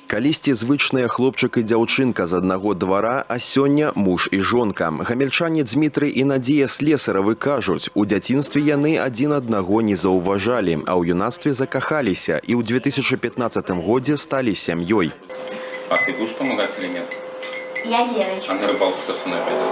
Калісьці звычныя хлопчык і дзяўчынка з аднаго двара, а сёння муж і жонка. Гамельчане Дмітрый і Надзея Слесаравы кажуць, у дзяцінстве яны адзін аднаго не заўважалі, а ў юнацтве закахаліся і ў 2015 годзе сталі сям'ёй. А ты будешь помогать или нет? Я девочка. А на рыбалку кто со мной пойдет?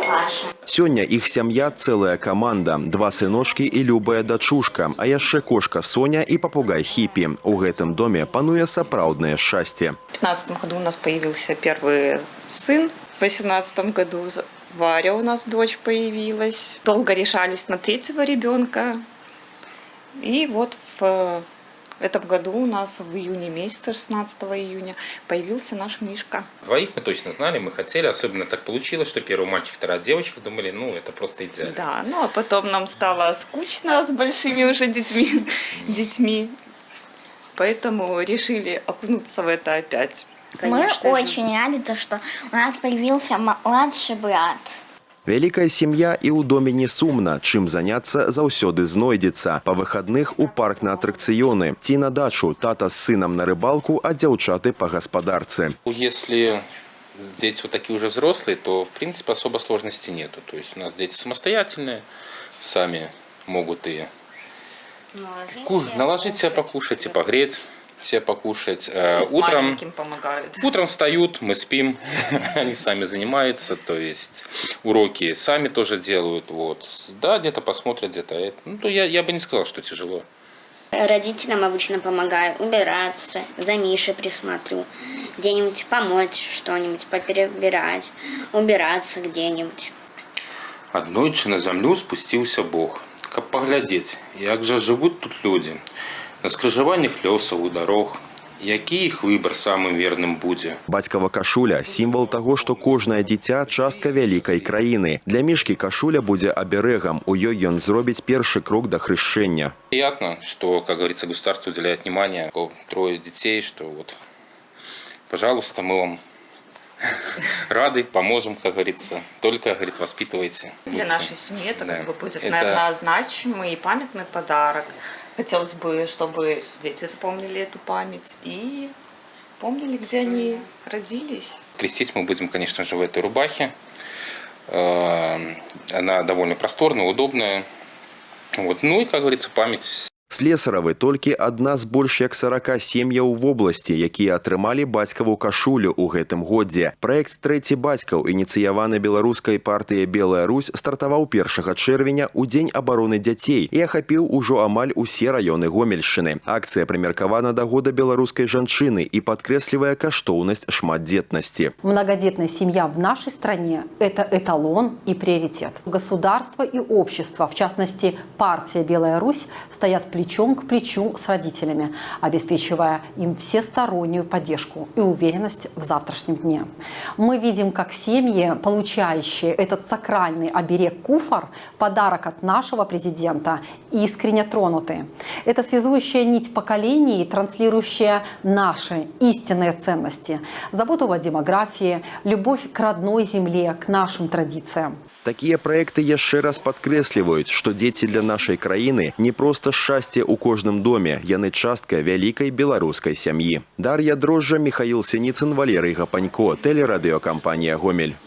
Паша. Сёння іх сям'я цэлая каманда. 2 сыночкі і любая дачушка, а яшчэ кошка Соня і папугай Хіпі. У гэтым доме пануе сапраўднае шчасце. В 2015 году у нас появился первый сын. В 2018 году Варя у нас дочь появилась. Долго решались на 3-го ребенка. И вот в этом году у нас в июне месяце, 16 июня, появился наш Мишка. Двоих мы точно знали, мы хотели, особенно так получилось, что первый мальчик, вторая девочка, думали, ну это просто идеально. Да, ну а потом нам стало скучно с большими уже детьми, поэтому решили окунуться в это опять. Конечно, мы очень рады, что у нас появился младший брат. Вялікая сям'я і ў доме не сумна. Чым заняцца заўсёды знойдзецца. Па выхадных у парк на атракцыёны. Ці на дачу, тата з сынам на рыбалку, а дзяўчаты па гаспадарцы. Если дети вот такие уже взрослые, то в принципе особо сложности нету. То есть у нас дети самостоятельные, сами могут и наложить себе покушать, и погреть себе покушать. Утром встают, мы спим, они сами занимаются, то есть уроки сами тоже делают. Вот. Да, где-то посмотрят, где-то. Ну, то я бы не сказал, что тяжело. Родителям обычно помогаю убираться, за Мишей присмотрю, где-нибудь помочь что-нибудь, поперебирать, убираться где-нибудь. Однойче на землю спустился Бог. Как поглядеть, як же живут тут люди. На скрыжаваннях лёсаў і дарог, які іх выбар самым верным будзе. Бацькава кашуля – сімвал таго, што кожнае дзіця – частка вялікай краіны. Для Мішкі кашуля будзе аберэгам. У ёй ён зробіць першы крок да хрышчэння. Приятно, что, как говорится, государство уделяет внимание. 3 детей, что вот, пожалуйста, мы вам рады, поможем, как говорится. Только, говорит, воспитывайте. Для нашей семьи это как бы будет, наверное, значимый и памятный подарок. Хотелось бы, чтобы дети запомнили эту память и помнили, где они родились. Крестить мы будем, конечно же, в этой рубахе. Она довольно просторная, удобная. Вот. Ну и, как говорится, память. Слесаравы толькі адна з больш як 40 сем'яў в обласці, якія атрымалі бацькаву кашулю ў гэтым годзе. Праект «Трэці бацькаў», ініцыяваны беларускай партыяй «Белая Русь», стартаваў 1 чэрвеня ў Дзень абароны дзяцей і ахапіў ужо амаль усе раёны Гомельшчыны. Акцыя прымеркавана да года беларускай жанчыны і падкрэслівае каштоўнасць шматдзетнасці. Многодетная семья в нашей стране – это эталон и приоритет. Государство и общество, в частности партия «Белая Русь», стоят плечом к плечу с родителями, обеспечивая им всестороннюю поддержку и уверенность в завтрашнем дне. Мы видим, как семьи, получающие этот сакральный оберег куфар, подарок от нашего президента, искренне тронуты. Это связующая нить поколений, транслирующая наши истинные ценности. Заботу о демографии, любовь к родной земле, к нашим традициям. Такія праекты яшчэ раз падкрэсліваюць, што дзеці для нашай краіны не проста шчасце ў кожным доме, яны частка вялікай беларускай сям'і. Дар'я Дрожжа, Михаил Синицын, Валерий Гапанько, тэлерадыёкампанія «Гомель».